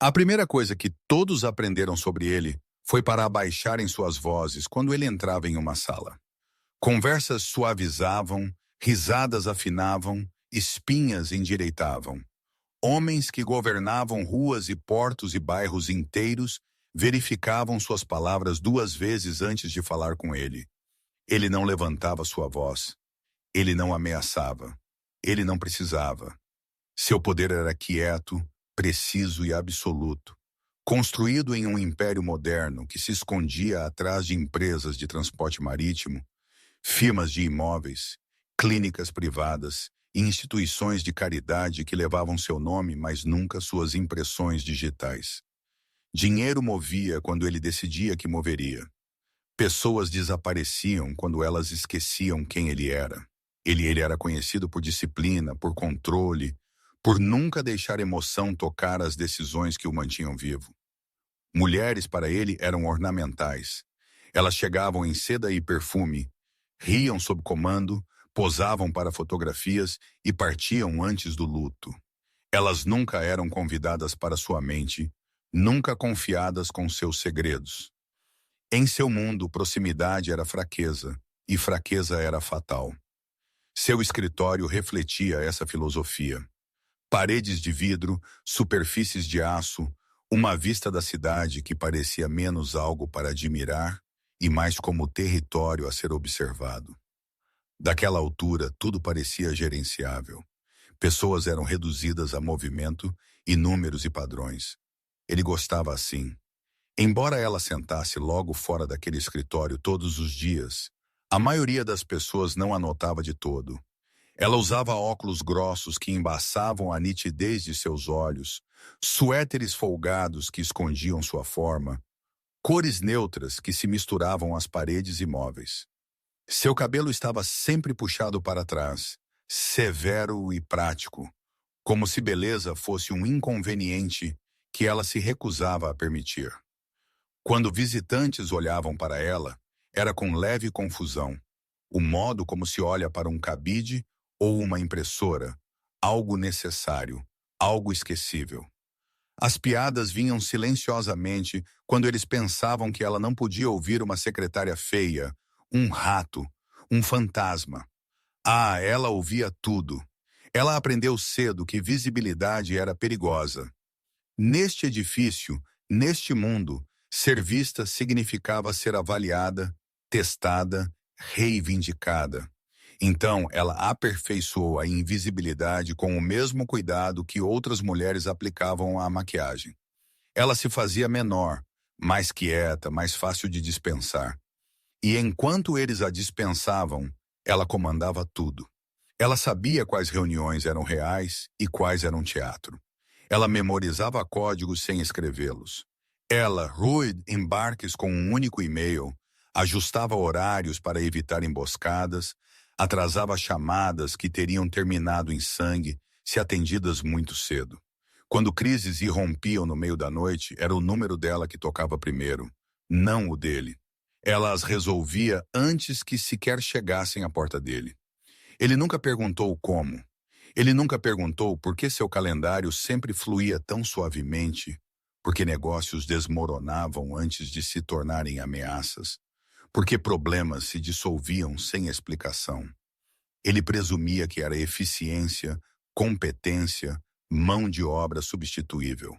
A primeira coisa que todos aprenderam sobre ele foi para abaixarem suas vozes quando ele entrava em uma sala. Conversas suavizavam, risadas afinavam, espinhas endireitavam. Homens que governavam ruas e portos e bairros inteiros verificavam suas palavras duas vezes antes de falar com ele. Ele não levantava sua voz. Ele não ameaçava. Ele não precisava. Seu poder era quieto, preciso e absoluto. Construído em um império moderno que se escondia atrás de empresas de transporte marítimo, firmas de imóveis, clínicas privadas e instituições de caridade que levavam seu nome, mas nunca suas impressões digitais. Dinheiro movia quando ele decidia que moveria. Pessoas desapareciam quando elas esqueciam quem ele era. Ele era conhecido por disciplina, por controle, por nunca deixar emoção tocar as decisões que o mantinham vivo. Mulheres para ele eram ornamentais. Elas chegavam em seda e perfume, riam sob comando, posavam para fotografias e partiam antes do luto. Elas nunca eram convidadas para sua mente, nunca confiadas com seus segredos. Em seu mundo, proximidade era fraqueza, e fraqueza era fatal. Seu escritório refletia essa filosofia. Paredes de vidro, superfícies de aço, uma vista da cidade que parecia menos algo para admirar e mais como território a ser observado. Daquela altura, tudo parecia gerenciável. Pessoas eram reduzidas a movimento e números e padrões. Ele gostava assim. Embora ela sentasse logo fora daquele escritório todos os dias, a maioria das pessoas não a notava de todo. Ela usava óculos grossos que embaçavam a nitidez de seus olhos, suéteres folgados que escondiam sua forma, cores neutras que se misturavam às paredes e móveis. Seu cabelo estava sempre puxado para trás, severo e prático, como se beleza fosse um inconveniente que ela se recusava a permitir. Quando visitantes olhavam para ela, era com leve confusão, o modo como se olha para um cabide ou uma impressora, algo necessário, algo esquecível. As piadas vinham silenciosamente quando eles pensavam que ela não podia ouvir uma secretária feia, um rato, um fantasma. Ah, ela ouvia tudo. Ela aprendeu cedo que visibilidade era perigosa. Neste edifício, neste mundo, ser vista significava ser avaliada, testada, reivindicada. Então, ela aperfeiçoou a invisibilidade com o mesmo cuidado que outras mulheres aplicavam à maquiagem. Ela se fazia menor, mais quieta, mais fácil de dispensar. E enquanto eles a dispensavam, ela comandava tudo. Ela sabia quais reuniões eram reais e quais eram teatro. Ela memorizava códigos sem escrevê-los. Ela, rude embarques com um único e-mail, ajustava horários para evitar emboscadas, atrasava chamadas que teriam terminado em sangue se atendidas muito cedo. Quando crises irrompiam no meio da noite, era o número dela que tocava primeiro, não o dele. Ela as resolvia antes que sequer chegassem à porta dele. Ele nunca perguntou como. Ele nunca perguntou por que seu calendário sempre fluía tão suavemente, porque negócios desmoronavam antes de se tornarem ameaças, porque problemas se dissolviam sem explicação. Ele presumia que era eficiência, competência, mão de obra substituível.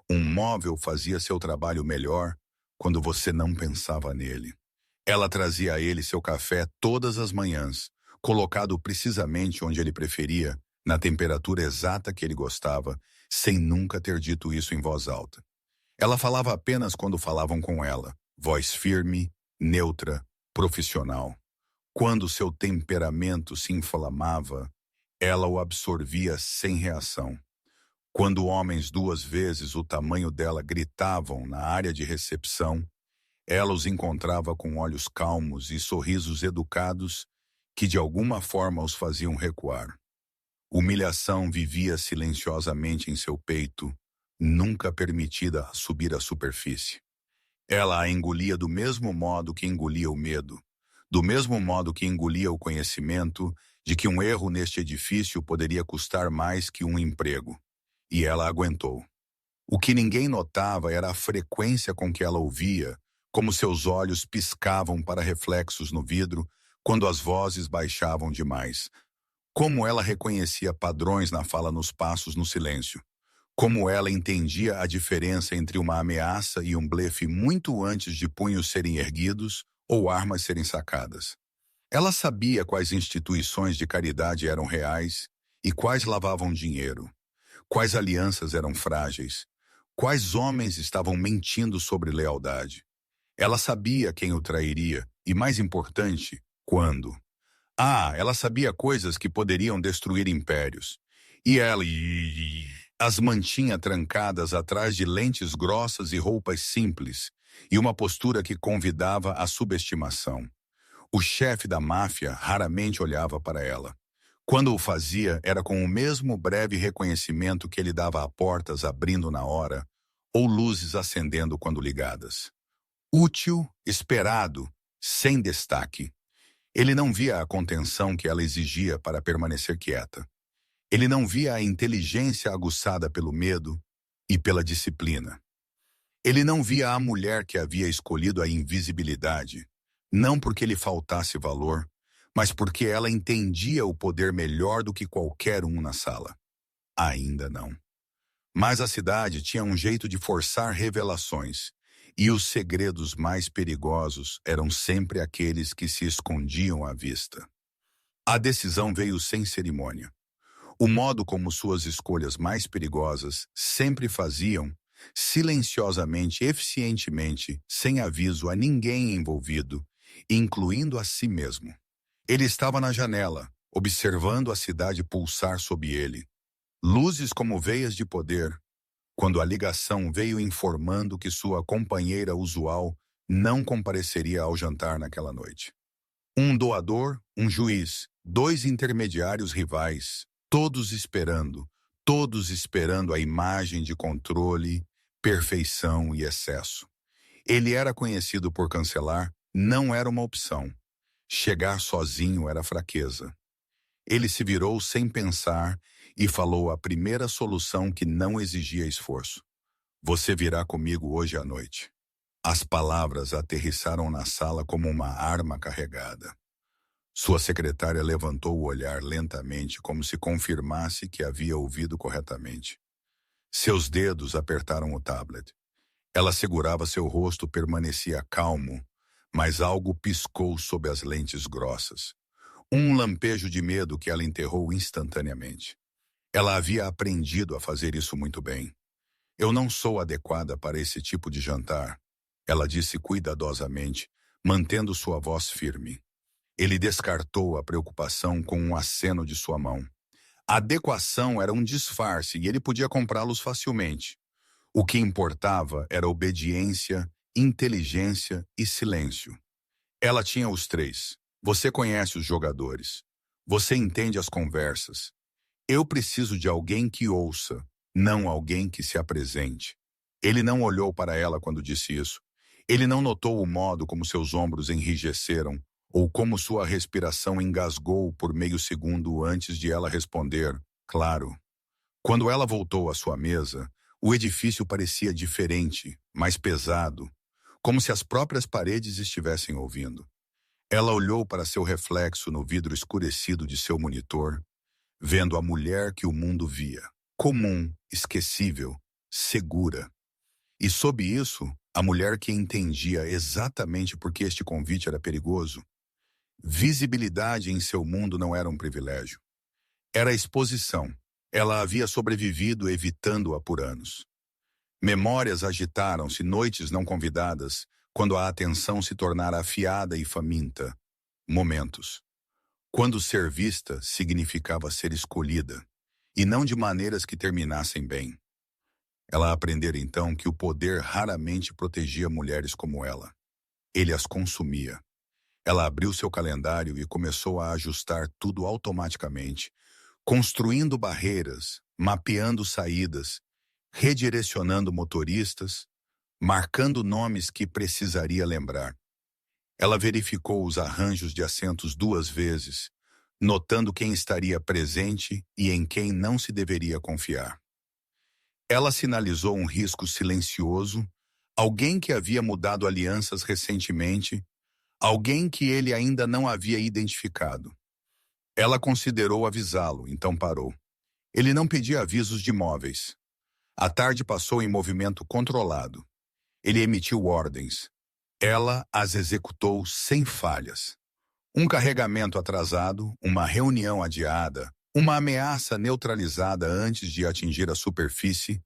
Um móvel fazia seu trabalho melhor quando você não pensava nele. Ela trazia a ele seu café todas as manhãs, colocado precisamente onde ele preferia, na temperatura exata que ele gostava, sem nunca ter dito isso em voz alta. Ela falava apenas quando falavam com ela, voz firme, neutra, profissional. Quando seu temperamento se inflamava, ela o absorvia sem reação. Quando homens duas vezes o tamanho dela gritavam na área de recepção, ela os encontrava com olhos calmos e sorrisos educados que de alguma forma os faziam recuar. Humilhação vivia silenciosamente em seu peito, nunca permitida subir à superfície. Ela a engolia do mesmo modo que engolia o medo, do mesmo modo que engolia o conhecimento de que um erro neste edifício poderia custar mais que um emprego. E ela aguentou. O que ninguém notava era a frequência com que ela ouvia, como seus olhos piscavam para reflexos no vidro quando as vozes baixavam demais. Como ela reconhecia padrões na fala nos passos no silêncio. Como ela entendia a diferença entre uma ameaça e um blefe muito antes de punhos serem erguidos ou armas serem sacadas. Ela sabia quais instituições de caridade eram reais e quais lavavam dinheiro, quais alianças eram frágeis, quais homens estavam mentindo sobre lealdade. Ela sabia quem o trairia e, mais importante, quando. Ela sabia coisas que poderiam destruir impérios. E ela as mantinha trancadas atrás de lentes grossas e roupas simples, e uma postura que convidava à subestimação. O chefe da máfia raramente olhava para ela. Quando o fazia, era com o mesmo breve reconhecimento que ele dava a portas abrindo na hora, ou luzes acendendo quando ligadas. Útil, esperado, sem destaque. Ele não via a contenção que ela exigia para permanecer quieta. Ele não via a inteligência aguçada pelo medo e pela disciplina. Ele não via a mulher que havia escolhido a invisibilidade, não porque lhe faltasse valor, mas porque ela entendia o poder melhor do que qualquer um na sala. Ainda não. Mas a cidade tinha um jeito de forçar revelações, e os segredos mais perigosos eram sempre aqueles que se escondiam à vista. A decisão veio sem cerimônia. O modo como suas escolhas mais perigosas sempre faziam, silenciosamente, eficientemente, sem aviso a ninguém envolvido, incluindo a si mesmo. Ele estava na janela, observando a cidade pulsar sob ele. Luzes como veias de poder, quando a ligação veio informando que sua companheira usual não compareceria ao jantar naquela noite. Um doador, um juiz, 2 intermediários rivais, todos esperando a imagem de controle, perfeição e excesso. Ele era conhecido por cancelar, não era uma opção. Chegar sozinho era fraqueza. Ele se virou sem pensar e falou a primeira solução que não exigia esforço. Você virá comigo hoje à noite. As palavras aterrissaram na sala como uma arma carregada. Sua secretária levantou o olhar lentamente, como se confirmasse que havia ouvido corretamente. Seus dedos apertaram o tablet. Ela segurava seu rosto, permanecia calmo, mas algo piscou sob as lentes grossas. Um lampejo de medo que ela enterrou instantaneamente. Ela havia aprendido a fazer isso muito bem. Eu não sou adequada para esse tipo de jantar, ela disse cuidadosamente, mantendo sua voz firme. Ele descartou a preocupação com um aceno de sua mão. A adequação era um disfarce e ele podia comprá-los facilmente. O que importava era obediência, inteligência e silêncio. Ela tinha os 3. Você conhece os jogadores. Você entende as conversas. Eu preciso de alguém que ouça, não alguém que se apresente. Ele não olhou para ela quando disse isso. Ele não notou o modo como seus ombros enrijeceram ou como sua respiração engasgou por meio segundo antes de ela responder, claro. Quando ela voltou à sua mesa, o edifício parecia diferente, mais pesado, como se as próprias paredes estivessem ouvindo. Ela olhou para seu reflexo no vidro escurecido de seu monitor, vendo a mulher que o mundo via, comum, esquecível, segura. E sob isso, a mulher que entendia exatamente por que este convite era perigoso. Visibilidade em seu mundo não era um privilégio. Era exposição. Ela havia sobrevivido evitando-a por anos. Memórias agitaram-se, noites não convidadas, quando a atenção se tornara afiada e faminta. Momentos. Quando ser vista significava ser escolhida, e não de maneiras que terminassem bem. Ela aprendera então que o poder raramente protegia mulheres como ela. Ele as consumia. Ela abriu seu calendário e começou a ajustar tudo automaticamente, construindo barreiras, mapeando saídas, redirecionando motoristas, marcando nomes que precisaria lembrar. Ela verificou os arranjos de assentos 2 vezes, notando quem estaria presente e em quem não se deveria confiar. Ela sinalizou um risco silencioso, alguém que havia mudado alianças recentemente, alguém que ele ainda não havia identificado. Ela considerou avisá-lo, então parou. Ele não pedia avisos de móveis. A tarde passou em movimento controlado. Ele emitiu ordens. Ela as executou sem falhas. Um carregamento atrasado, uma reunião adiada, uma ameaça neutralizada antes de atingir a superfície.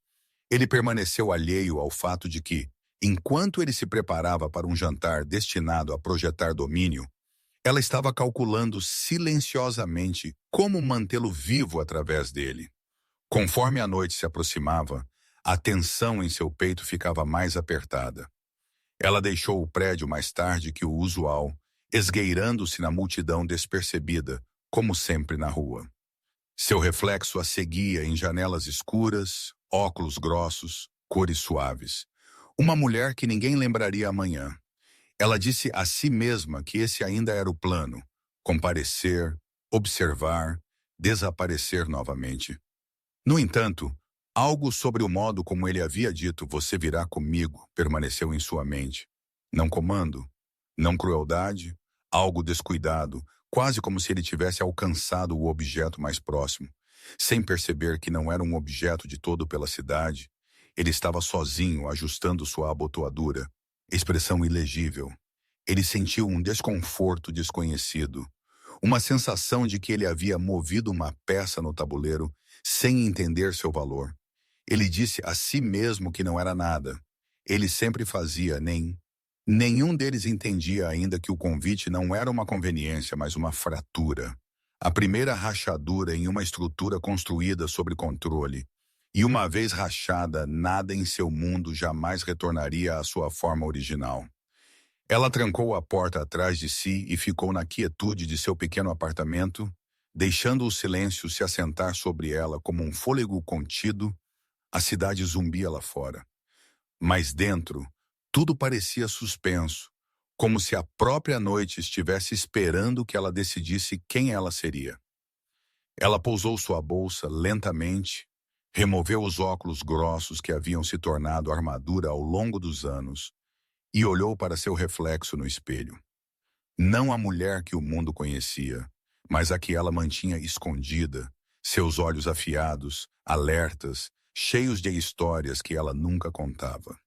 Ele permaneceu alheio ao fato de que, enquanto ele se preparava para um jantar destinado a projetar domínio, ela estava calculando silenciosamente como mantê-lo vivo através dele. Conforme a noite se aproximava, a tensão em seu peito ficava mais apertada. Ela deixou o prédio mais tarde que o usual, esgueirando-se na multidão despercebida, como sempre na rua. Seu reflexo a seguia em janelas escuras, óculos grossos, cores suaves. Uma mulher que ninguém lembraria amanhã. Ela disse a si mesma que esse ainda era o plano: comparecer, observar, desaparecer novamente. No entanto, algo sobre o modo como ele havia dito "você virá comigo" permaneceu em sua mente. Não comando, não crueldade, algo descuidado, quase como se ele tivesse alcançado o objeto mais próximo. Sem perceber que não era um objeto de todo pela cidade, ele estava sozinho ajustando sua abotoadura, expressão ilegível. Ele sentiu um desconforto desconhecido, uma sensação de que ele havia movido uma peça no tabuleiro sem entender seu valor. Ele disse a si mesmo que não era nada. Ele sempre fazia Nenhum deles entendia ainda que o convite não era uma conveniência, mas uma fratura. A primeira rachadura em uma estrutura construída sob controle. E uma vez rachada, nada em seu mundo jamais retornaria à sua forma original. Ela trancou a porta atrás de si e ficou na quietude de seu pequeno apartamento, deixando o silêncio se assentar sobre ela como um fôlego contido. A cidade zumbia lá fora. Mas dentro, tudo parecia suspenso, como se a própria noite estivesse esperando que ela decidisse quem ela seria. Ela pousou sua bolsa lentamente, removeu os óculos grossos que haviam se tornado armadura ao longo dos anos e olhou para seu reflexo no espelho. Não a mulher que o mundo conhecia, mas a que ela mantinha escondida, seus olhos afiados, alertas, cheios de histórias que ela nunca contava.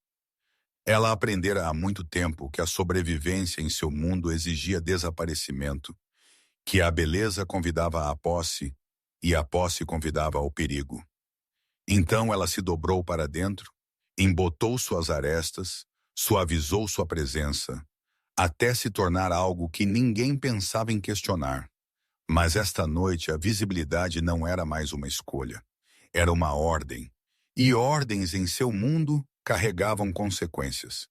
Ela aprendera há muito tempo que a sobrevivência em seu mundo exigia desaparecimento, que a beleza convidava à posse e a posse convidava ao perigo. Então ela se dobrou para dentro, embotou suas arestas, suavizou sua presença, até se tornar algo que ninguém pensava em questionar. Mas esta noite a visibilidade não era mais uma escolha, era uma ordem. E ordens em seu mundo carregavam consequências.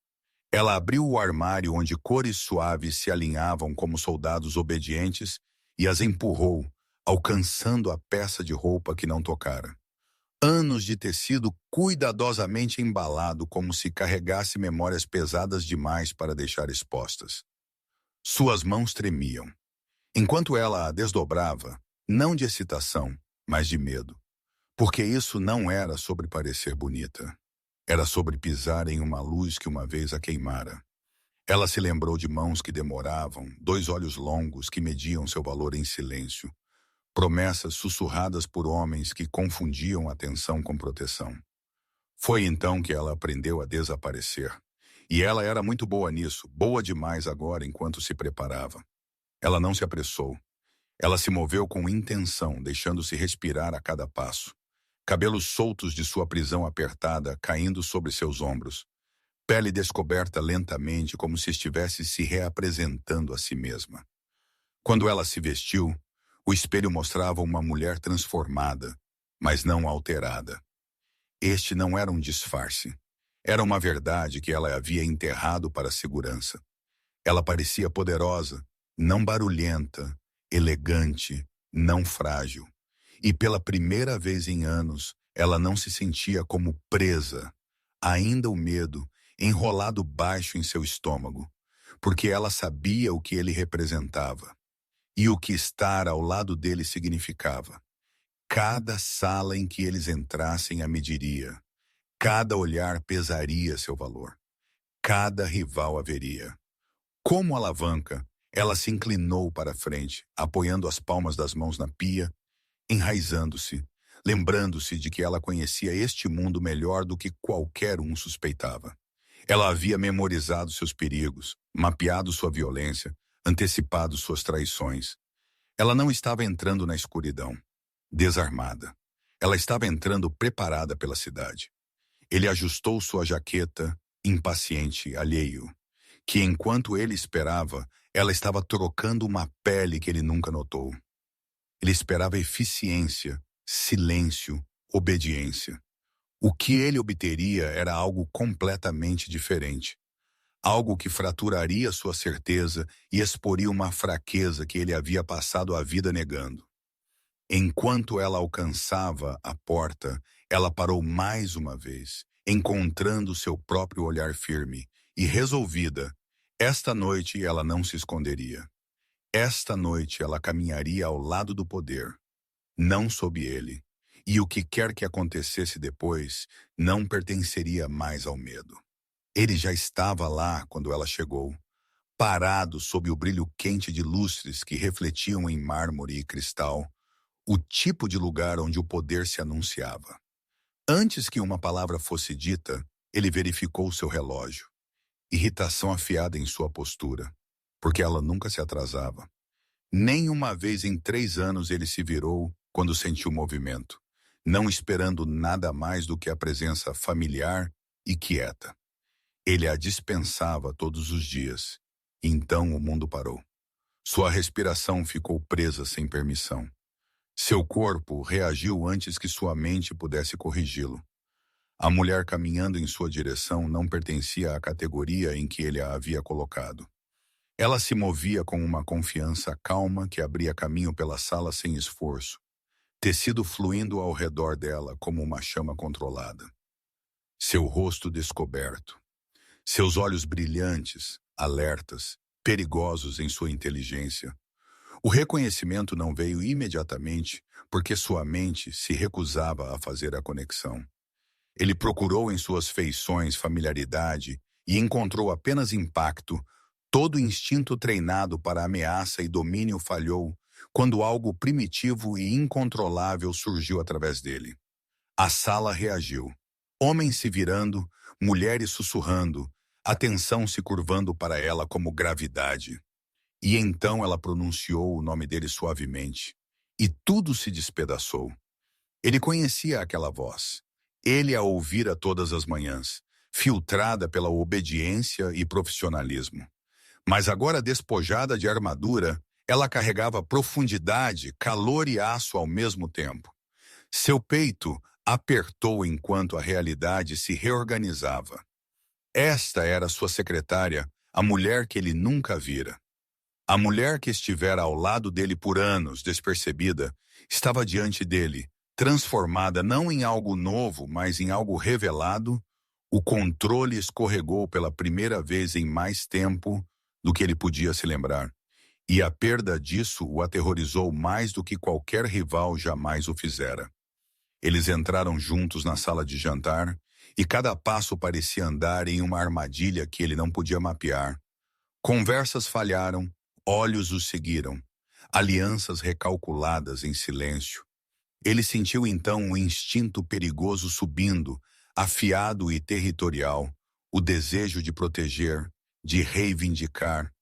Ela abriu o armário onde cores suaves se alinhavam como soldados obedientes e as empurrou, alcançando a peça de roupa que não tocara. Anos de tecido cuidadosamente embalado como se carregasse memórias pesadas demais para deixar expostas. Suas mãos tremiam. Enquanto ela a desdobrava, não de excitação, mas de medo. Porque isso não era sobre parecer bonita. Era sobre pisar em uma luz que uma vez a queimara. Ela se lembrou de mãos que demoravam, 2 olhos longos que mediam seu valor em silêncio. Promessas sussurradas por homens que confundiam atenção com proteção. Foi então que ela aprendeu a desaparecer. E ela era muito boa nisso, boa demais agora enquanto se preparava. Ela não se apressou. Ela se moveu com intenção, deixando-se respirar a cada passo. Cabelos soltos de sua prisão apertada caindo sobre seus ombros. Pele descoberta lentamente como se estivesse se reapresentando a si mesma. Quando ela se vestiu, o espelho mostrava uma mulher transformada, mas não alterada. Este não era um disfarce. Era uma verdade que ela havia enterrado para a segurança. Ela parecia poderosa, não barulhenta, elegante, não frágil. E pela primeira vez em anos, ela não se sentia como presa, ainda o medo, enrolado baixo em seu estômago, porque ela sabia o que ele representava e o que estar ao lado dele significava. Cada sala em que eles entrassem a mediria, Cada olhar pesaria seu valor. Cada rival haveria. Como alavanca, ela se inclinou para a frente, apoiando as palmas das mãos na pia, enraizando-se, lembrando-se de que ela conhecia este mundo melhor do que qualquer um suspeitava. Ela havia memorizado seus perigos, mapeado sua violência, antecipado suas traições. Ela não estava entrando na escuridão, desarmada. Ela estava entrando preparada pela cidade. Ele ajustou sua jaqueta, impaciente, alheio, que enquanto ele esperava, ela estava trocando uma pele que ele nunca notou. Ele esperava eficiência, silêncio, obediência. O que ele obteria era algo completamente diferente. Algo que fraturaria sua certeza e exporia uma fraqueza que ele havia passado a vida negando. Enquanto ela alcançava a porta, ela parou mais uma vez, encontrando seu próprio olhar firme e resolvida. Esta noite ela não se esconderia. Esta noite ela caminharia ao lado do poder, não sob ele. E o que quer que acontecesse depois não pertenceria mais ao medo. Ele já estava lá quando ela chegou, parado sob o brilho quente de lustres que refletiam em mármore e cristal, o tipo de lugar onde o poder se anunciava. Antes que uma palavra fosse dita, ele verificou seu relógio. Irritação afiada em sua postura, porque ela nunca se atrasava. Nem uma vez em 3 anos ele se virou quando sentiu movimento, não esperando nada mais do que a presença familiar e quieta. Ele a dispensava todos os dias. Então o mundo parou. Sua respiração ficou presa sem permissão. Seu corpo reagiu antes que sua mente pudesse corrigi-lo. A mulher caminhando em sua direção não pertencia à categoria em que ele a havia colocado. Ela se movia com uma confiança calma que abria caminho pela sala sem esforço, tecido fluindo ao redor dela como uma chama controlada. Seu rosto descoberto, seus olhos brilhantes, alertas, perigosos em sua inteligência. O reconhecimento não veio imediatamente porque sua mente se recusava a fazer a conexão. Ele procurou em suas feições familiaridade e encontrou apenas impacto. Todo instinto treinado para ameaça e domínio falhou quando algo primitivo e incontrolável surgiu através dele. A sala reagiu. Homens se virando, mulheres sussurrando, atenção se curvando para ela como gravidade. E então ela pronunciou o nome dele suavemente. E tudo se despedaçou. Ele conhecia aquela voz. Ele a ouvira todas as manhãs, filtrada pela obediência e profissionalismo. Mas agora despojada de armadura, ela carregava profundidade, calor e aço ao mesmo tempo. Seu peito apertou enquanto a realidade se reorganizava. Esta era sua secretária, a mulher que ele nunca vira. A mulher que estivera ao lado dele por anos, despercebida, estava diante dele, transformada não em algo novo, mas em algo revelado. O controle escorregou pela primeira vez em mais tempo do que ele podia se lembrar. E a perda disso o aterrorizou mais do que qualquer rival jamais o fizera. Eles entraram juntos na sala de jantar, e cada passo parecia andar em uma armadilha que ele não podia mapear. Conversas falharam, olhos o seguiram, alianças recalculadas em silêncio. Ele sentiu então um instinto perigoso subindo, afiado e territorial, o desejo de proteger, de reivindicar,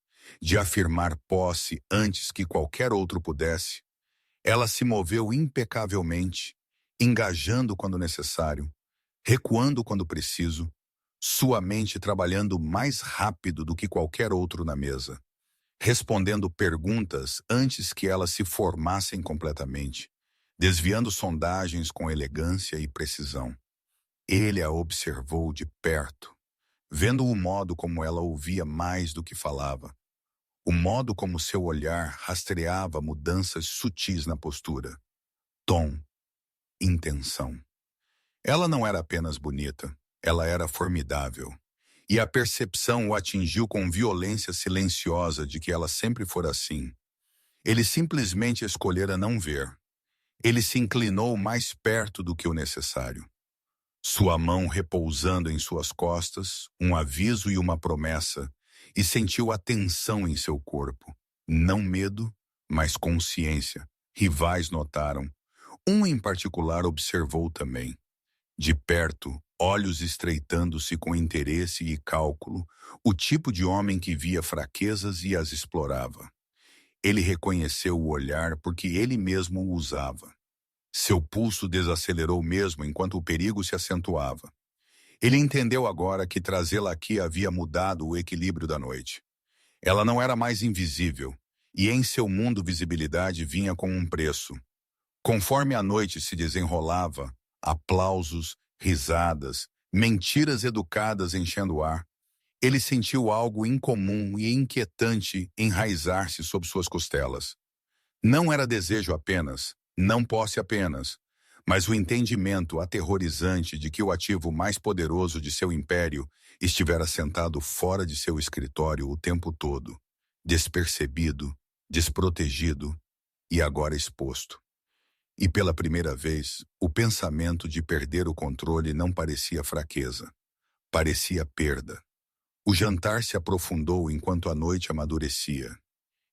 de afirmar posse antes que qualquer outro pudesse. Ela se moveu impecavelmente, engajando quando necessário, recuando quando preciso, sua mente trabalhando mais rápido do que qualquer outro na mesa, respondendo perguntas antes que elas se formassem completamente, desviando sondagens com elegância e precisão. Ele a observou de perto, vendo o modo como ela ouvia mais do que falava, o modo como seu olhar rastreava mudanças sutis na postura, tom, intenção. Ela não era apenas bonita, ela era formidável. E a percepção o atingiu com violência silenciosa de que ela sempre fora assim. Ele simplesmente escolhera não ver. Ele se inclinou mais perto do que o necessário. Sua mão repousando em suas costas, um aviso e uma promessa, e sentiu a tensão em seu corpo. Não medo, mas consciência. Rivais notaram. Um em particular observou também. De perto, olhos estreitando-se com interesse e cálculo, o tipo de homem que via fraquezas e as explorava. Ele reconheceu o olhar porque ele mesmo o usava. Seu pulso desacelerou mesmo enquanto o perigo se acentuava. Ele entendeu agora que trazê-la aqui havia mudado o equilíbrio da noite. Ela não era mais invisível, e em seu mundo visibilidade vinha com um preço. Conforme a noite se desenrolava, aplausos, risadas, mentiras educadas enchendo o ar, ele sentiu algo incomum e inquietante enraizar-se sob suas costelas. Não era desejo apenas, não posse apenas, mas o entendimento aterrorizante de que o ativo mais poderoso de seu império estivera sentado fora de seu escritório o tempo todo, despercebido, desprotegido e agora exposto. E pela primeira vez, o pensamento de perder o controle não parecia fraqueza, parecia perda. O jantar se aprofundou enquanto a noite amadurecia.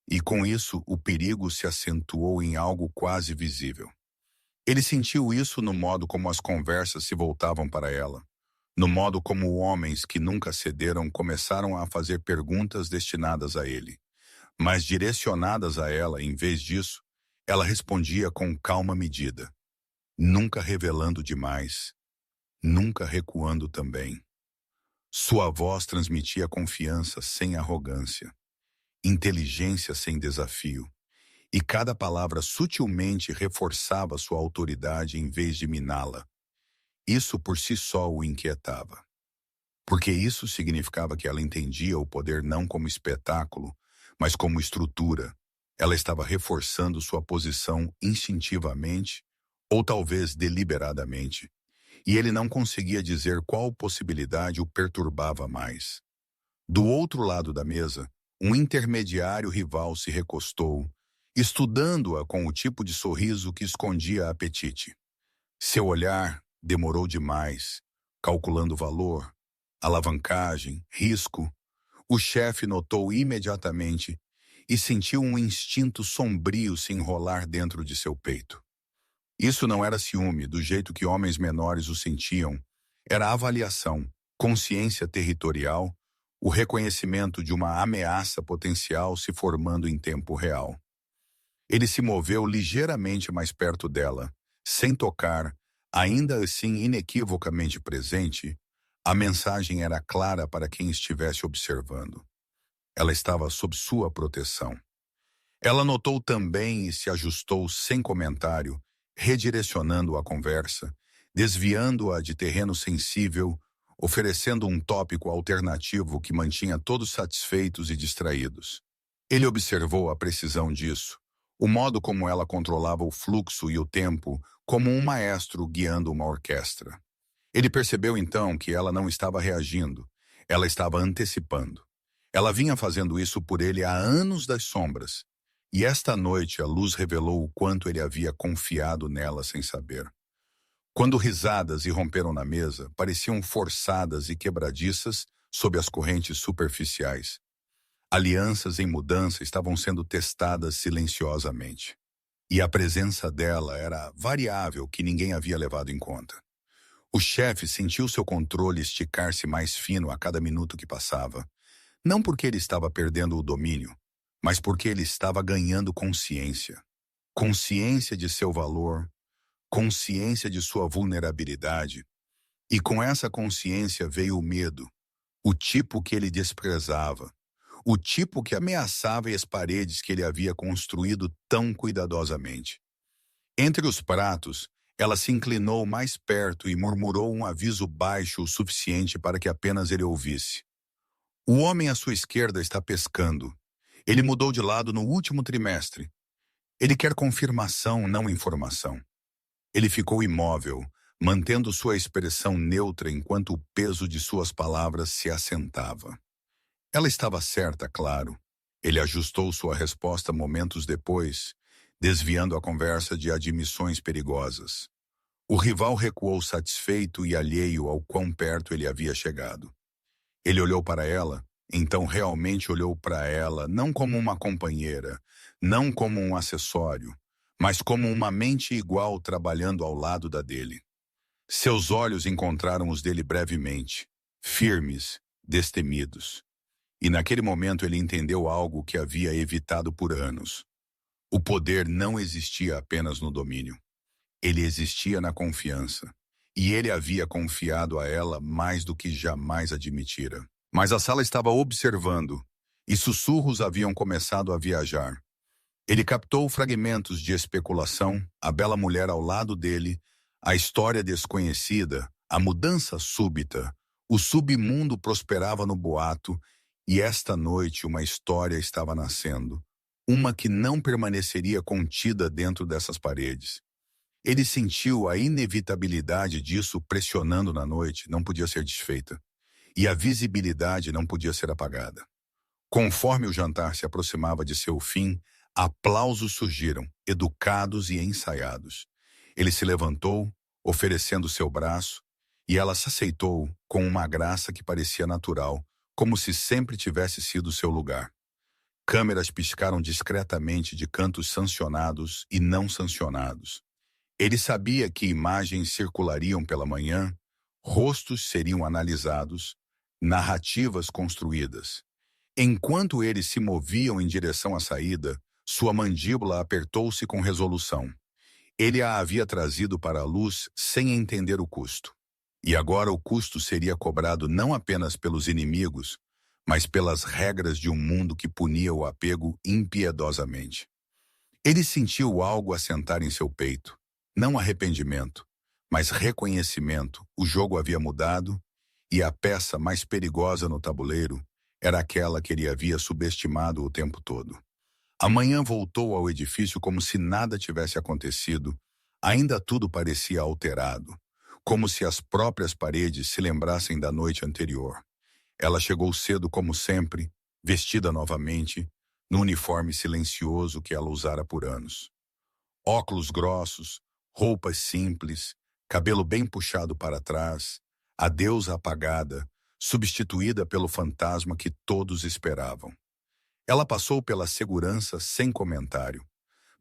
E com isso, o perigo se acentuou em algo quase visível. Ele sentiu isso no modo como as conversas se voltavam para ela, no modo como homens que nunca cederam começaram a fazer perguntas destinadas a ele, mas direcionadas a ela. Em vez disso, ela respondia com calma medida, nunca revelando demais, nunca recuando também. Sua voz transmitia confiança sem arrogância, inteligência sem desafio, e cada palavra sutilmente reforçava sua autoridade em vez de miná-la. Isso por si só o inquietava, porque isso significava que ela entendia o poder não como espetáculo, mas como estrutura. Ela estava reforçando sua posição instintivamente, ou talvez deliberadamente, e ele não conseguia dizer qual possibilidade o perturbava mais. Do outro lado da mesa, um intermediário rival se recostou, estudando-a com o tipo de sorriso que escondia apetite. Seu olhar demorou demais, calculando valor, alavancagem, risco. O chefe notou imediatamente e sentiu um instinto sombrio se enrolar dentro de seu peito. Isso não era ciúme, do jeito que homens menores o sentiam. Era avaliação, consciência territorial, o reconhecimento de uma ameaça potencial se formando em tempo real. Ele se moveu ligeiramente mais perto dela, sem tocar, ainda assim inequivocamente presente. A mensagem era clara para quem estivesse observando. Ela estava sob sua proteção. Ela notou também e se ajustou sem comentário, redirecionando a conversa, desviando-a de terreno sensível, oferecendo um tópico alternativo que mantinha todos satisfeitos e distraídos. Ele observou a precisão disso, o modo como ela controlava o fluxo e o tempo, como um maestro guiando uma orquestra. Ele percebeu então que ela não estava reagindo, ela estava antecipando. Ela vinha fazendo isso por ele há anos das sombras, e esta noite a luz revelou o quanto ele havia confiado nela sem saber. Quando risadas irromperam na mesa, pareciam forçadas e quebradiças sob as correntes superficiais. Alianças em mudança estavam sendo testadas silenciosamente. E a presença dela era variável que ninguém havia levado em conta. O chefe sentiu seu controle esticar-se mais fino a cada minuto que passava, não porque ele estava perdendo o domínio, mas porque ele estava ganhando consciência. Consciência de seu valor, consciência de sua vulnerabilidade, e com essa consciência veio o medo, o tipo que ele desprezava, o tipo que ameaçava as paredes que ele havia construído tão cuidadosamente. Entre os pratos, ela se inclinou mais perto e murmurou um aviso baixo o suficiente para que apenas ele ouvisse. O homem à sua esquerda está pescando. Ele mudou de lado no último trimestre. Ele quer confirmação, não informação. Ele ficou imóvel, mantendo sua expressão neutra enquanto o peso de suas palavras se assentava. Ela estava certa, claro. Ele ajustou sua resposta momentos depois, desviando a conversa de admissões perigosas. O rival recuou satisfeito e alheio ao quão perto ele havia chegado. Ele olhou para ela, então realmente olhou para ela não como uma companheira, não como um acessório, mas como uma mente igual trabalhando ao lado da dele. Seus olhos encontraram os dele brevemente, firmes, destemidos. E naquele momento ele entendeu algo que havia evitado por anos. O poder não existia apenas no domínio. Ele existia na confiança. E ele havia confiado a ela mais do que jamais admitira. Mas a sala estava observando, e sussurros haviam começado a viajar. Ele captou fragmentos de especulação, a bela mulher ao lado dele, a história desconhecida, a mudança súbita. O submundo prosperava no boato, e esta noite uma história estava nascendo. Uma que não permaneceria contida dentro dessas paredes. Ele sentiu a inevitabilidade disso pressionando na noite, não podia ser desfeita. E a visibilidade não podia ser apagada. Conforme o jantar se aproximava de seu fim, aplausos surgiram, educados e ensaiados. Ele se levantou, oferecendo seu braço, e ela se aceitou com uma graça que parecia natural, como se sempre tivesse sido seu lugar. Câmeras piscaram discretamente de cantos sancionados e não sancionados. Ele sabia que imagens circulariam pela manhã, rostos seriam analisados, narrativas construídas. Enquanto eles se moviam em direção à saída, sua mandíbula apertou-se com resolução. Ele a havia trazido para a luz sem entender o custo. E agora o custo seria cobrado não apenas pelos inimigos, mas pelas regras de um mundo que punia o apego impiedosamente. Ele sentiu algo assentar em seu peito. Não arrependimento, mas reconhecimento. O jogo havia mudado, e a peça mais perigosa no tabuleiro era aquela que ele havia subestimado o tempo todo. Amanhã voltou ao edifício como se nada tivesse acontecido. Ainda tudo parecia alterado, como se as próprias paredes se lembrassem da noite anterior. Ela chegou cedo como sempre, vestida novamente, no uniforme silencioso que ela usara por anos. Óculos grossos, roupas simples, cabelo bem puxado para trás, a deusa apagada, substituída pelo fantasma que todos esperavam. Ela passou pela segurança sem comentário,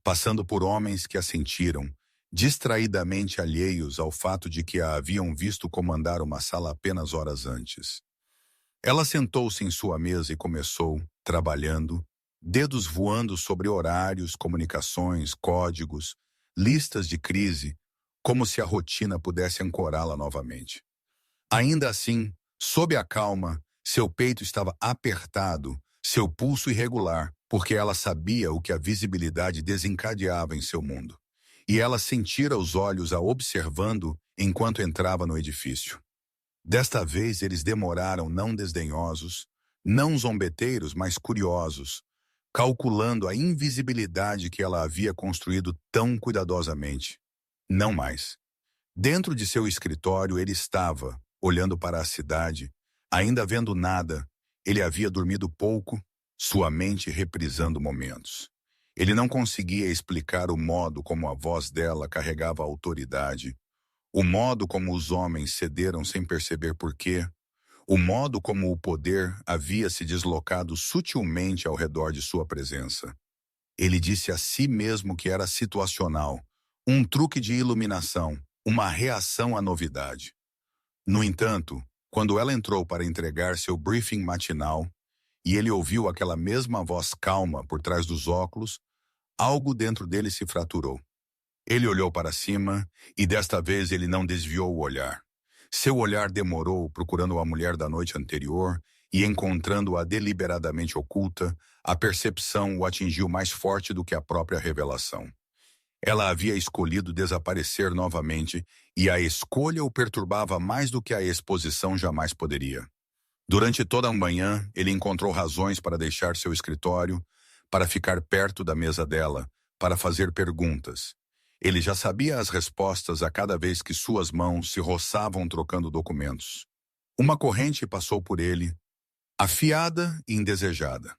passando por homens que a sentiram, distraidamente alheios ao fato de que a haviam visto comandar uma sala apenas horas antes. Ela sentou-se em sua mesa e começou, trabalhando, dedos voando sobre horários, comunicações, códigos, listas de crise, como se a rotina pudesse ancorá-la novamente. Ainda assim, sob a calma, seu peito estava apertado, seu pulso irregular, porque ela sabia o que a visibilidade desencadeava em seu mundo. E ela sentira os olhos a observando enquanto entrava no edifício. Desta vez eles demoraram não desdenhosos, não zombeteiros, mas curiosos, calculando a invisibilidade que ela havia construído tão cuidadosamente. Não mais. Dentro de seu escritório ele estava, olhando para a cidade, ainda vendo nada. Ele havia dormido pouco, sua mente reprisando momentos. Ele não conseguia explicar o modo como a voz dela carregava a autoridade, o modo como os homens cederam sem perceber por quê, o modo como o poder havia se deslocado sutilmente ao redor de sua presença. Ele disse a si mesmo que era situacional, um truque de iluminação, uma reação à novidade. No entanto, quando ela entrou para entregar seu briefing matinal, e ele ouviu aquela mesma voz calma por trás dos óculos, algo dentro dele se fraturou. Ele olhou para cima, e desta vez ele não desviou o olhar. Seu olhar demorou procurando a mulher da noite anterior, e encontrando-a deliberadamente oculta, a percepção o atingiu mais forte do que a própria revelação. Ela havia escolhido desaparecer novamente, e a escolha o perturbava mais do que a exposição jamais poderia. Durante toda a manhã, ele encontrou razões para deixar seu escritório, para ficar perto da mesa dela, para fazer perguntas. Ele já sabia as respostas a cada vez que suas mãos se roçavam trocando documentos. Uma corrente passou por ele, afiada e indesejada.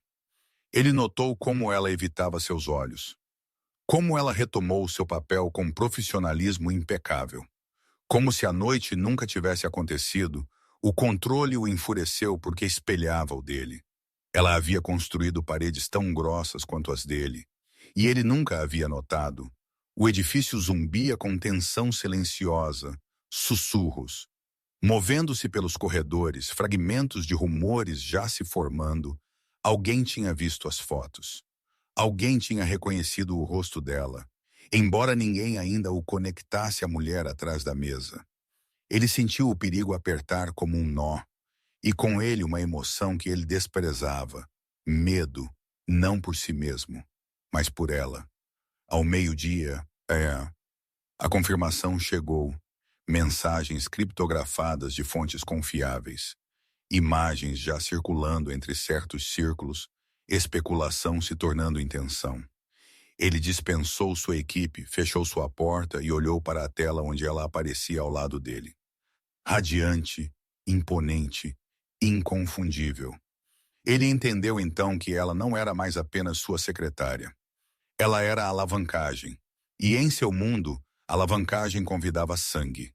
Ele notou como ela evitava seus olhos. Como ela retomou seu papel com profissionalismo impecável. Como se a noite nunca tivesse acontecido, o controle o enfureceu porque espelhava o dele. Ela havia construído paredes tão grossas quanto as dele, e ele nunca havia notado. O edifício zumbia com tensão silenciosa, sussurros. Movendo-se pelos corredores, fragmentos de rumores já se formando, alguém tinha visto as fotos. Alguém tinha reconhecido o rosto dela, embora ninguém ainda o conectasse à mulher atrás da mesa. Ele sentiu o perigo apertar como um nó, e com ele uma emoção que ele desprezava, medo, não por si mesmo, mas por ela. Ao meio-dia, a confirmação chegou. Mensagens criptografadas de fontes confiáveis. Imagens já circulando entre certos círculos, especulação se tornando intenção. Ele dispensou sua equipe, fechou sua porta e olhou para a tela onde ela aparecia ao lado dele. Radiante, imponente, inconfundível. Ele entendeu então que ela não era mais apenas sua secretária. Ela era a alavancagem. E em seu mundo, a alavancagem convidava sangue.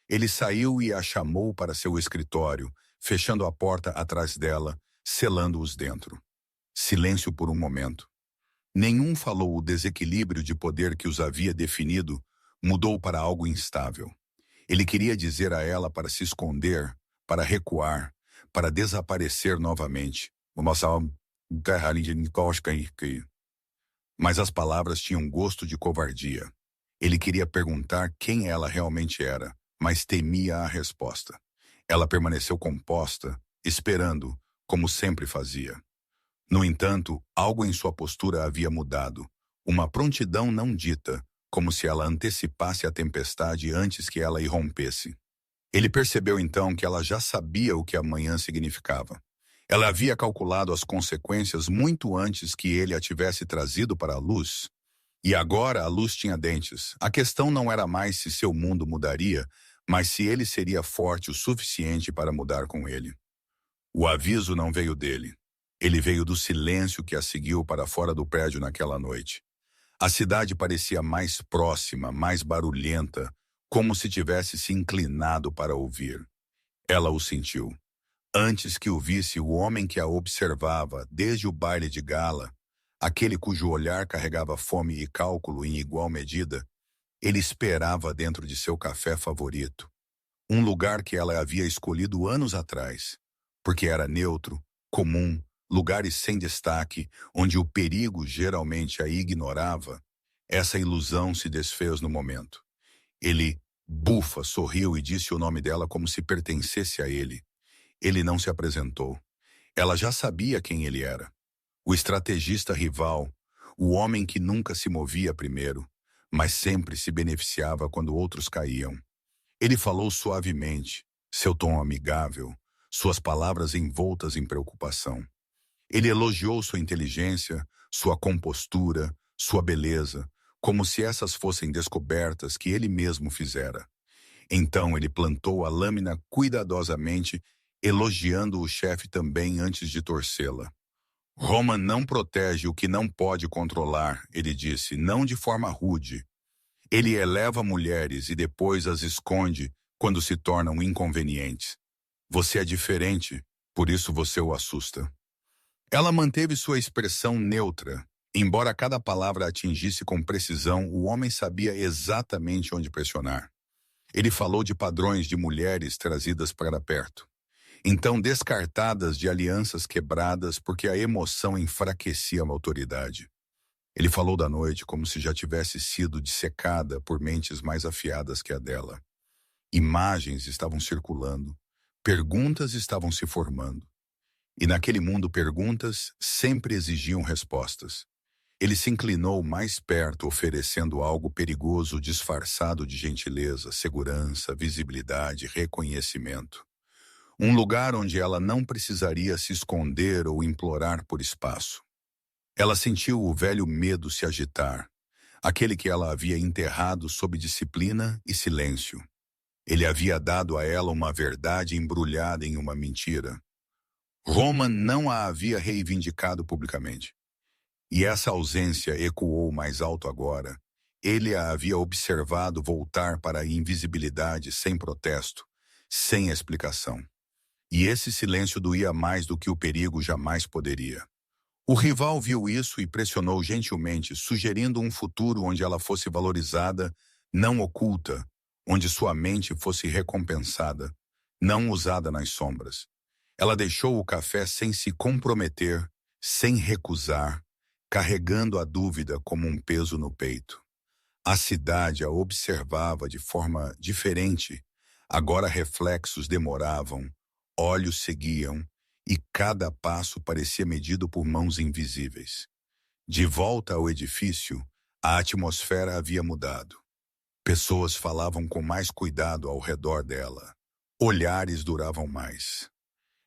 Ele saiu e a chamou para seu escritório, fechando a porta atrás dela, selando-os dentro. Silêncio por um momento. Nenhum falou. O desequilíbrio de poder que os havia definido mudou para algo instável. Ele queria dizer a ela para se esconder, para recuar, para desaparecer novamente. Mas as palavras tinham gosto de covardia. Ele queria perguntar quem ela realmente era, mas temia a resposta. Ela permaneceu composta, esperando, como sempre fazia. No entanto, algo em sua postura havia mudado. Uma prontidão não dita, como se ela antecipasse a tempestade antes que ela irrompesse. Ele percebeu então que ela já sabia o que a manhã significava. Ela havia calculado as consequências muito antes que ele a tivesse trazido para a luz. E agora a luz tinha dentes. A questão não era mais se seu mundo mudaria, mas se ele seria forte o suficiente para mudar com ele. O aviso não veio dele. Ele veio do silêncio que a seguiu para fora do prédio naquela noite. A cidade parecia mais próxima, mais barulhenta, como se tivesse se inclinado para ouvir. Ela o sentiu. Antes que o visse, o homem que a observava desde o baile de gala, aquele cujo olhar carregava fome e cálculo em igual medida, ele esperava dentro de seu café favorito. Um lugar que ela havia escolhido anos atrás, porque era neutro, comum, lugares sem destaque, onde o perigo geralmente a ignorava. Essa ilusão se desfez no momento. Ele, bufa, sorriu e disse o nome dela como se pertencesse a ele. Ele não se apresentou. Ela já sabia quem ele era. O estrategista rival, o homem que nunca se movia primeiro, mas sempre se beneficiava quando outros caíam. Ele falou suavemente, seu tom amigável, suas palavras envoltas em preocupação. Ele elogiou sua inteligência, sua compostura, sua beleza, como se essas fossem descobertas que ele mesmo fizera. Então ele plantou a lâmina cuidadosamente, elogiando o chefe também antes de torcê-la. Roman não protege o que não pode controlar, ele disse, não de forma rude. Ele eleva mulheres e depois as esconde quando se tornam inconvenientes. Você é diferente, por isso você o assusta. Ela manteve sua expressão neutra. Embora cada palavra atingisse com precisão, o homem sabia exatamente onde pressionar. Ele falou de padrões de mulheres trazidas para perto. Então descartadas de alianças quebradas porque a emoção enfraquecia a autoridade. Ele falou da noite como se já tivesse sido dissecada por mentes mais afiadas que a dela. Imagens estavam circulando, perguntas estavam se formando. E naquele mundo perguntas sempre exigiam respostas. Ele se inclinou mais perto, oferecendo algo perigoso disfarçado de gentileza, segurança, visibilidade, reconhecimento. Um lugar onde ela não precisaria se esconder ou implorar por espaço. Ela sentiu o velho medo se agitar, aquele que ela havia enterrado sob disciplina e silêncio. Ele havia dado a ela uma verdade embrulhada em uma mentira. Roman não a havia reivindicado publicamente. E essa ausência ecoou mais alto agora. Ele a havia observado voltar para a invisibilidade sem protesto, sem explicação. E esse silêncio doía mais do que o perigo jamais poderia. O rival viu isso e pressionou gentilmente, sugerindo um futuro onde ela fosse valorizada, não oculta, onde sua mente fosse recompensada, não usada nas sombras. Ela deixou o café sem se comprometer, sem recusar, carregando a dúvida como um peso no peito. A cidade a observava de forma diferente. Agora reflexos demoravam, olhos seguiam, e cada passo parecia medido por mãos invisíveis. De volta ao edifício, a atmosfera havia mudado. Pessoas falavam com mais cuidado ao redor dela. Olhares duravam mais.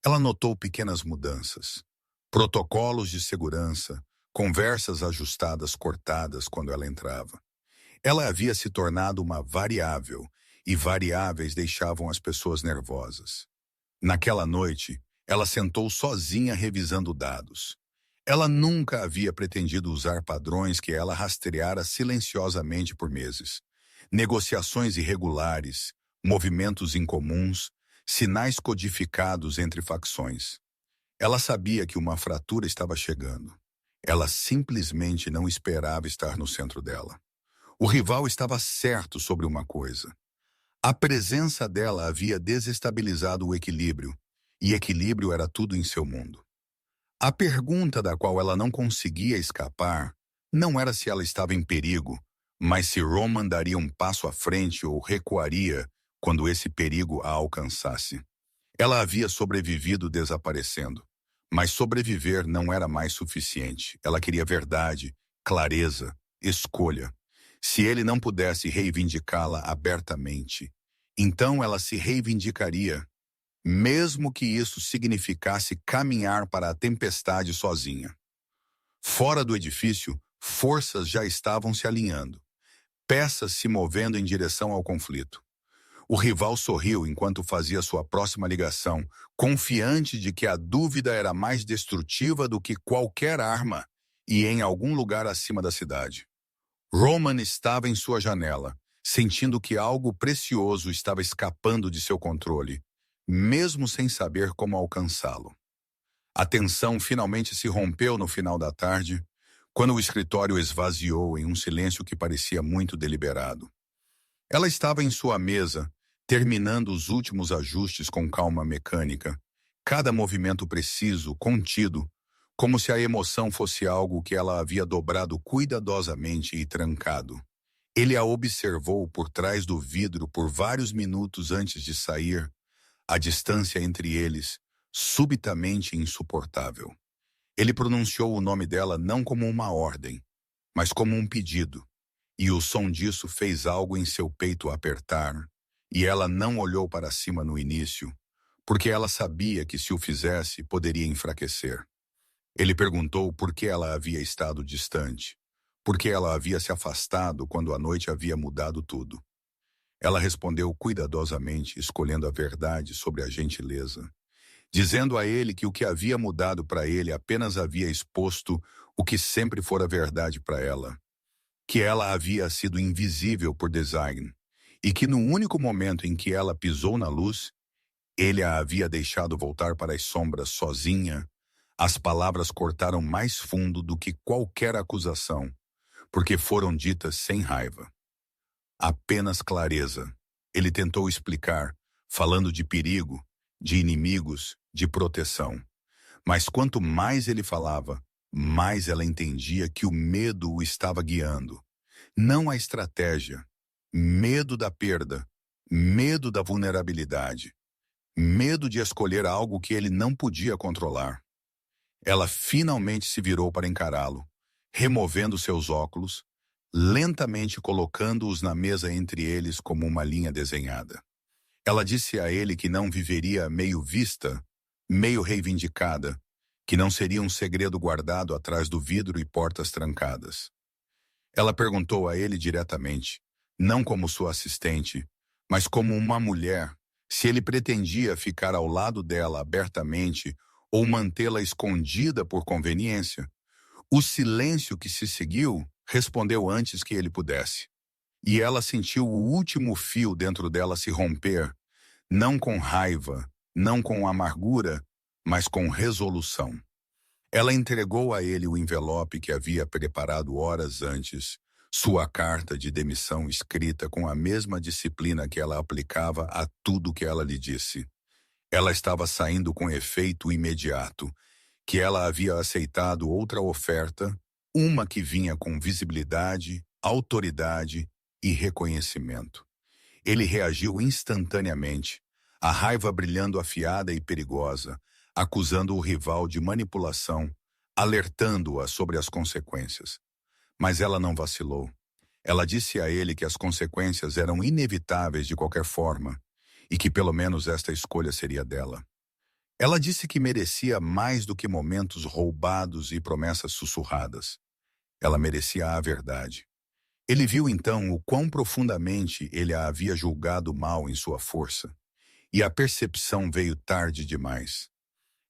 Ela notou pequenas mudanças. Protocolos de segurança, conversas ajustadas cortadas quando ela entrava. Ela havia se tornado uma variável, e variáveis deixavam as pessoas nervosas. Naquela noite, ela sentou sozinha revisando dados. Ela nunca havia pretendido usar padrões que ela rastreara silenciosamente por meses. Negociações irregulares, movimentos incomuns, sinais codificados entre facções. Ela sabia que uma fratura estava chegando. Ela simplesmente não esperava estar no centro dela. O rival estava certo sobre uma coisa. A presença dela havia desestabilizado o equilíbrio, e equilíbrio era tudo em seu mundo. A pergunta da qual ela não conseguia escapar não era se ela estava em perigo, mas se Roman daria um passo à frente ou recuaria quando esse perigo a alcançasse. Ela havia sobrevivido desaparecendo, mas sobreviver não era mais suficiente. Ela queria verdade, clareza, escolha. Se ele não pudesse reivindicá-la abertamente, então ela se reivindicaria, mesmo que isso significasse caminhar para a tempestade sozinha. Fora do edifício, forças já estavam se alinhando, peças se movendo em direção ao conflito. O rival sorriu enquanto fazia sua próxima ligação, confiante de que a dúvida era mais destrutiva do que qualquer arma e em algum lugar acima da cidade. Roman estava em sua janela, sentindo que algo precioso estava escapando de seu controle, mesmo sem saber como alcançá-lo. A tensão finalmente se rompeu no final da tarde, quando o escritório esvaziou em um silêncio que parecia muito deliberado. Ela estava em sua mesa, terminando os últimos ajustes com calma mecânica, cada movimento preciso, contido, como se a emoção fosse algo que ela havia dobrado cuidadosamente e trancado. Ele a observou por trás do vidro por vários minutos antes de sair, a distância entre eles, subitamente insuportável. Ele pronunciou o nome dela não como uma ordem, mas como um pedido, e o som disso fez algo em seu peito apertar, e ela não olhou para cima no início, porque ela sabia que se o fizesse, poderia enfraquecer. Ele perguntou por que ela havia estado distante, por que ela havia se afastado quando a noite havia mudado tudo. Ela respondeu cuidadosamente, escolhendo a verdade sobre a gentileza, dizendo a ele que o que havia mudado para ele apenas havia exposto o que sempre fora verdade para ela, que ela havia sido invisível por design, e que no único momento em que ela pisou na luz, ele a havia deixado voltar para as sombras sozinha. As palavras cortaram mais fundo do que qualquer acusação, porque foram ditas sem raiva. Apenas clareza. Ele tentou explicar, falando de perigo, de inimigos, de proteção. Mas quanto mais ele falava, mais ela entendia que o medo o estava guiando. Não a estratégia. Medo da perda. Medo da vulnerabilidade. Medo de escolher algo que ele não podia controlar. Ela finalmente se virou para encará-lo, removendo seus óculos, lentamente colocando-os na mesa entre eles como uma linha desenhada. Ela disse a ele que não viveria meio vista, meio reivindicada, que não seria um segredo guardado atrás do vidro e portas trancadas. Ela perguntou a ele diretamente, não como sua assistente, mas como uma mulher, se ele pretendia ficar ao lado dela abertamente ou mantê-la escondida por conveniência. O silêncio que se seguiu respondeu antes que ele pudesse. E ela sentiu o último fio dentro dela se romper, não com raiva, não com amargura, mas com resolução. Ela entregou a ele o envelope que havia preparado horas antes, sua carta de demissão escrita com a mesma disciplina que ela aplicava a tudo que ela lhe disse. Ela estava saindo com efeito imediato, que ela havia aceitado outra oferta, uma que vinha com visibilidade, autoridade e reconhecimento. Ele reagiu instantaneamente, a raiva brilhando afiada e perigosa, acusando o rival de manipulação, alertando-a sobre as consequências. Mas ela não vacilou. Ela disse a ele que as consequências eram inevitáveis de qualquer forma e que pelo menos esta escolha seria dela. Ela disse que merecia mais do que momentos roubados e promessas sussurradas. Ela merecia a verdade. Ele viu então o quão profundamente ele a havia julgado mal em sua força, e a percepção veio tarde demais.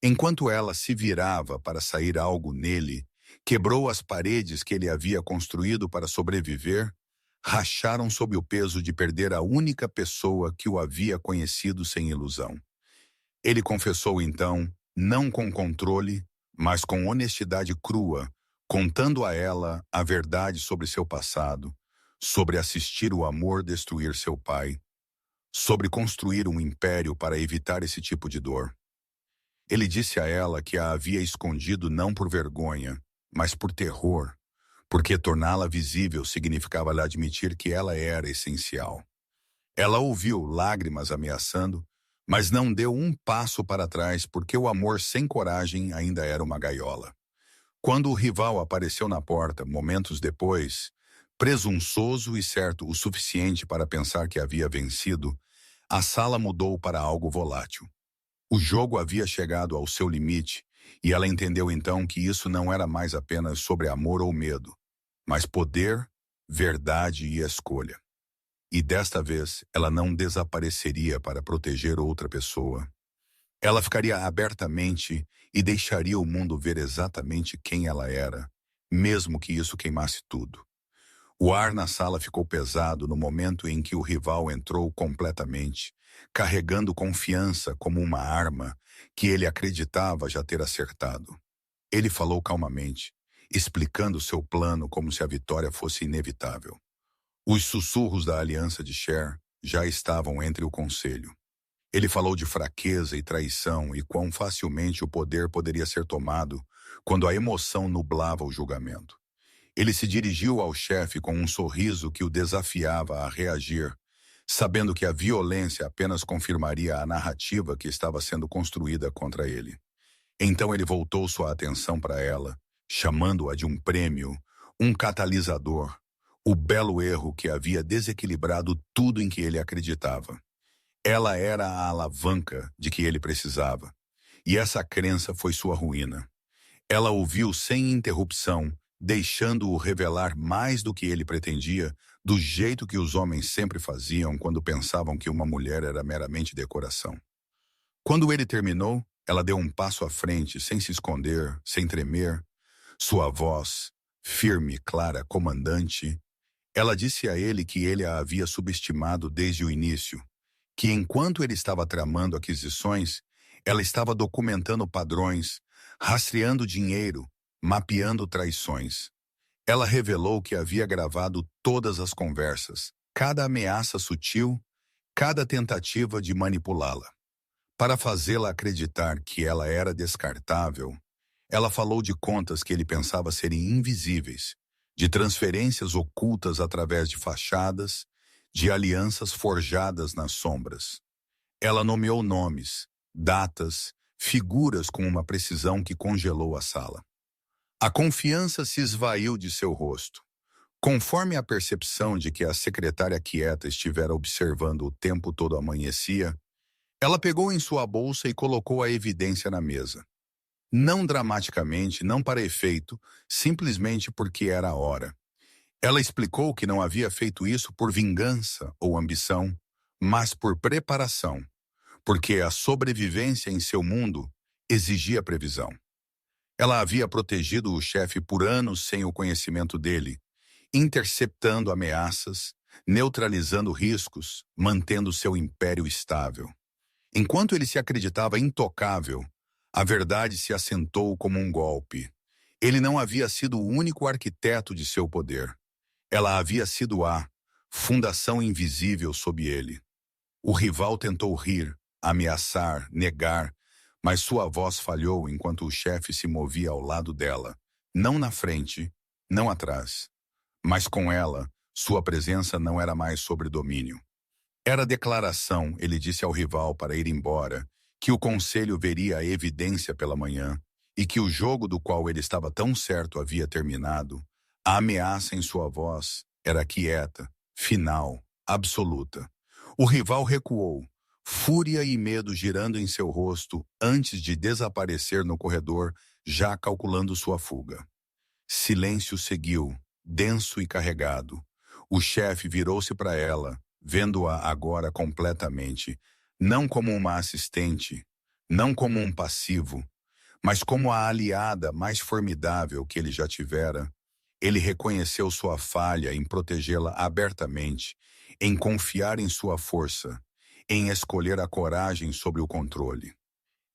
Enquanto ela se virava para sair algo nele, quebrou as paredes que ele havia construído para sobreviver, racharam sob o peso de perder a única pessoa que o havia conhecido sem ilusão. Ele confessou então, não com controle, mas com honestidade crua, contando a ela a verdade sobre seu passado, sobre assistir o amor destruir seu pai, sobre construir um império para evitar esse tipo de dor. Ele disse a ela que a havia escondido não por vergonha, mas por terror, porque torná-la visível significava lhe admitir que ela era essencial. Ela ouviu lágrimas ameaçando, mas não deu um passo para trás porque o amor sem coragem ainda era uma gaiola. Quando o rival apareceu na porta, momentos depois, presunçoso e certo o suficiente para pensar que havia vencido, a sala mudou para algo volátil. O jogo havia chegado ao seu limite e ela entendeu então que isso não era mais apenas sobre amor ou medo, mas poder, verdade e escolha. E desta vez ela não desapareceria para proteger outra pessoa. Ela ficaria abertamente e deixaria o mundo ver exatamente quem ela era, mesmo que isso queimasse tudo. O ar na sala ficou pesado no momento em que o rival entrou completamente, carregando confiança como uma arma que ele acreditava já ter acertado. Ele falou calmamente, explicando seu plano como se a vitória fosse inevitável. Os sussurros da aliança de Cher já estavam entre o conselho. Ele falou de fraqueza e traição e quão facilmente o poder poderia ser tomado quando a emoção nublava o julgamento. Ele se dirigiu ao chefe com um sorriso que o desafiava a reagir, sabendo que a violência apenas confirmaria a narrativa que estava sendo construída contra ele. Então ele voltou sua atenção para ela, chamando-a de um prêmio, um catalisador, o belo erro que havia desequilibrado tudo em que ele acreditava. Ela era a alavanca de que ele precisava, e essa crença foi sua ruína. Ela ouviu sem interrupção, deixando-o revelar mais do que ele pretendia, do jeito que os homens sempre faziam quando pensavam que uma mulher era meramente decoração. Quando ele terminou, ela deu um passo à frente, sem se esconder, sem tremer. Sua voz, firme, clara, comandante. Ela disse a ele que ele a havia subestimado desde o início, que enquanto ele estava tramando aquisições, ela estava documentando padrões, rastreando dinheiro, mapeando traições. Ela revelou que havia gravado todas as conversas, cada ameaça sutil, cada tentativa de manipulá-la. Para fazê-la acreditar que ela era descartável, ela falou de contas que ele pensava serem invisíveis, de transferências ocultas através de fachadas, de alianças forjadas nas sombras. Ela nomeou nomes, datas, figuras com uma precisão que congelou a sala. A confiança se esvaiu de seu rosto. Conforme a percepção de que a secretária quieta estivera observando o tempo todo amanhecia, ela pegou em sua bolsa e colocou a evidência na mesa. Não dramaticamente, não para efeito, simplesmente porque era a hora. Ela explicou que não havia feito isso por vingança ou ambição, mas por preparação, porque a sobrevivência em seu mundo exigia previsão. Ela havia protegido o chefe por anos sem o conhecimento dele, interceptando ameaças, neutralizando riscos, mantendo seu império estável. Enquanto ele se acreditava intocável, a verdade se assentou como um golpe. Ele não havia sido o único arquiteto de seu poder. Ela havia sido a fundação invisível sob ele. O rival tentou rir, ameaçar, negar, mas sua voz falhou enquanto o chefe se movia ao lado dela, não na frente, não atrás. Mas com ela, sua presença não era mais sobre domínio. Era declaração, ele disse ao rival para ir embora, que o conselho veria a evidência pela manhã e que o jogo do qual ele estava tão certo havia terminado. A ameaça em sua voz era quieta, final, absoluta. O rival recuou, fúria e medo girando em seu rosto antes de desaparecer no corredor, já calculando sua fuga. Silêncio seguiu, denso e carregado. O chefe virou-se para ela, vendo-a agora completamente, não como uma assistente, não como um passivo, mas como a aliada mais formidável que ele já tivera. Ele reconheceu sua falha em protegê-la abertamente, em confiar em sua força, em escolher a coragem sobre o controle.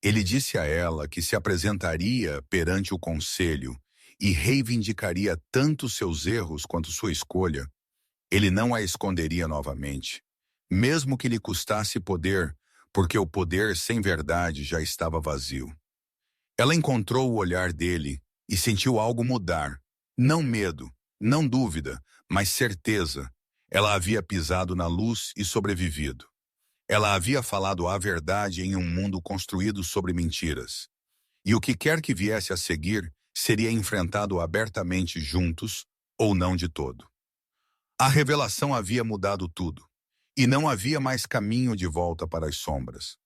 Ele disse a ela que se apresentaria perante o conselho e reivindicaria tanto seus erros quanto sua escolha. Ele não a esconderia novamente, mesmo que lhe custasse poder, porque o poder sem verdade já estava vazio. Ela encontrou o olhar dele e sentiu algo mudar. Não medo, não dúvida, mas certeza. Ela havia pisado na luz e sobrevivido. Ela havia falado a verdade em um mundo construído sobre mentiras. E o que quer que viesse a seguir seria enfrentado abertamente juntos, ou não de todo. A revelação havia mudado tudo, e não havia mais caminho de volta para as sombras.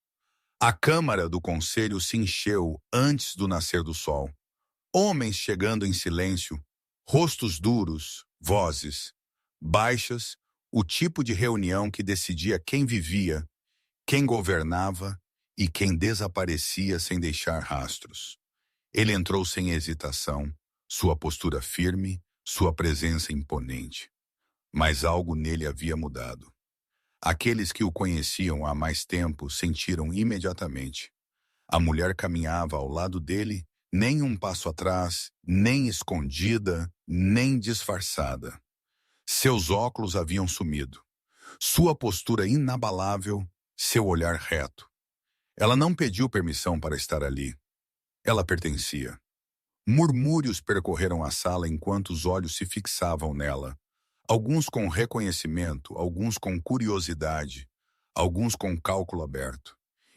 A câmara do conselho se encheu antes do nascer do sol. Homens chegando em silêncio, rostos duros, vozes baixas, o tipo de reunião que decidia quem vivia, quem governava e quem desaparecia sem deixar rastros. Ele entrou sem hesitação, sua postura firme, sua presença imponente. Mas algo nele havia mudado. Aqueles que o conheciam há mais tempo sentiram imediatamente. A mulher caminhava ao lado dele, nem um passo atrás, nem escondida, nem disfarçada. Seus óculos haviam sumido. Sua postura inabalável, seu olhar reto. Ela não pediu permissão para estar ali. Ela pertencia. Murmúrios percorreram a sala enquanto os olhos se fixavam nela. Alguns com reconhecimento, alguns com curiosidade, alguns com cálculo aberto.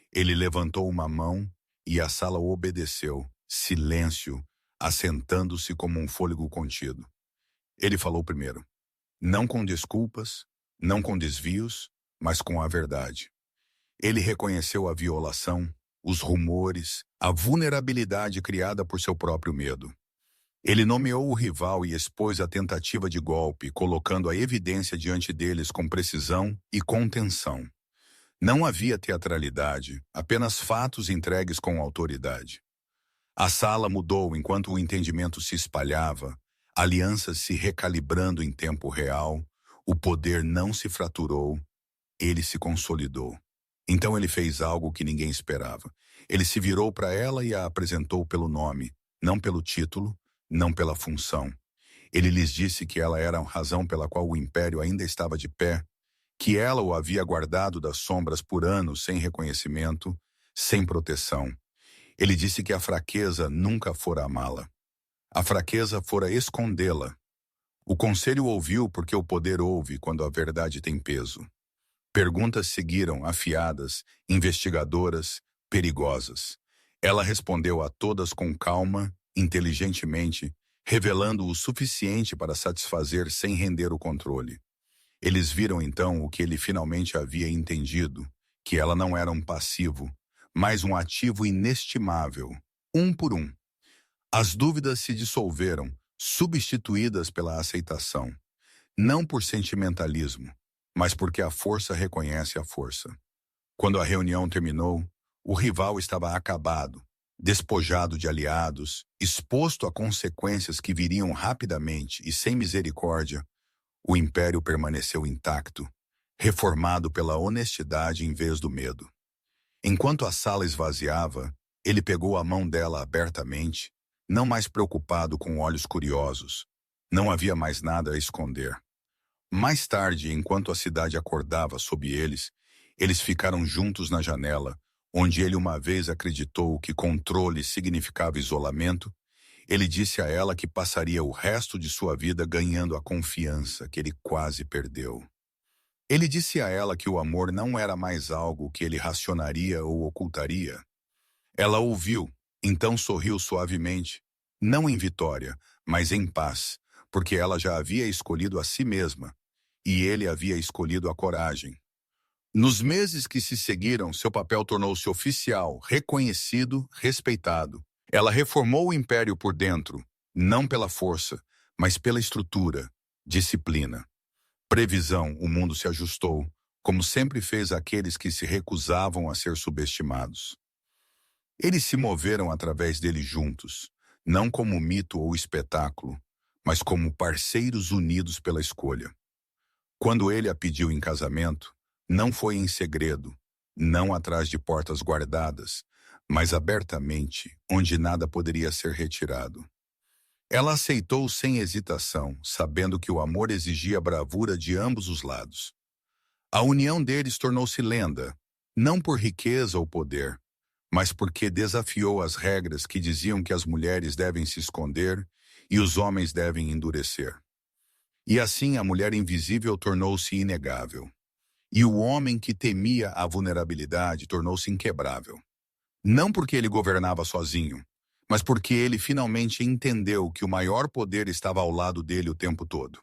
Ele levantou uma mão e a sala o obedeceu, silêncio, assentando-se como um fôlego contido. Ele falou primeiro, não com desculpas, não com desvios, mas com a verdade. Ele reconheceu a violação, os rumores, a vulnerabilidade criada por seu próprio medo. Ele nomeou o rival e expôs a tentativa de golpe, colocando a evidência diante deles com precisão e contenção. Não havia teatralidade, apenas fatos entregues com autoridade. A sala mudou enquanto o entendimento se espalhava, alianças se recalibrando em tempo real, o poder não se fraturou, ele se consolidou. Então ele fez algo que ninguém esperava. Ele se virou para ela e a apresentou pelo nome, não pelo título, não pela função. Ele lhes disse que ela era a razão pela qual o império ainda estava de pé, que ela o havia guardado das sombras por anos sem reconhecimento, sem proteção. Ele disse que a fraqueza nunca fora amá-la. A fraqueza fora escondê-la. O conselho ouviu porque o poder ouve quando a verdade tem peso. Perguntas seguiram, afiadas, investigadoras, perigosas. Ela respondeu a todas com calma, inteligentemente, revelando o suficiente para satisfazer sem render o controle. Eles viram então o que ele finalmente havia entendido, que ela não era um passivo, mas um ativo inestimável, um por um. As dúvidas se dissolveram, substituídas pela aceitação. Não por sentimentalismo, mas porque a força reconhece a força. Quando a reunião terminou, o rival estava acabado, Despojado de aliados, exposto a consequências que viriam rapidamente e sem misericórdia, o império permaneceu intacto, reformado pela honestidade em vez do medo. Enquanto a sala esvaziava, ele pegou a mão dela abertamente, não mais preocupado com olhos curiosos. Não havia mais nada a esconder. Mais tarde, enquanto a cidade acordava sob eles, eles ficaram juntos na janela, onde ele uma vez acreditou que controle significava isolamento. Ele disse a ela que passaria o resto de sua vida ganhando a confiança que ele quase perdeu. Ele disse a ela que o amor não era mais algo que ele racionaria ou ocultaria. Ela ouviu, então sorriu suavemente, não em vitória, mas em paz, porque ela já havia escolhido a si mesma, e ele havia escolhido a coragem. Nos meses que se seguiram, seu papel tornou-se oficial, reconhecido, respeitado. Ela reformou o império por dentro, não pela força, mas pela estrutura, disciplina. Previsão, o mundo se ajustou, como sempre fez àqueles que se recusavam a ser subestimados. Eles se moveram através dele juntos, não como mito ou espetáculo, mas como parceiros unidos pela escolha. Quando ele a pediu em casamento, não foi em segredo, não atrás de portas guardadas, mas abertamente, onde nada poderia ser retirado. Ela aceitou sem hesitação, sabendo que o amor exigia bravura de ambos os lados. A união deles tornou-se lenda, não por riqueza ou poder, mas porque desafiou as regras que diziam que as mulheres devem se esconder e os homens devem endurecer. E assim a mulher invisível tornou-se inegável. E o homem que temia a vulnerabilidade tornou-se inquebrável. Não porque ele governava sozinho, mas porque ele finalmente entendeu que o maior poder estava ao lado dele o tempo todo.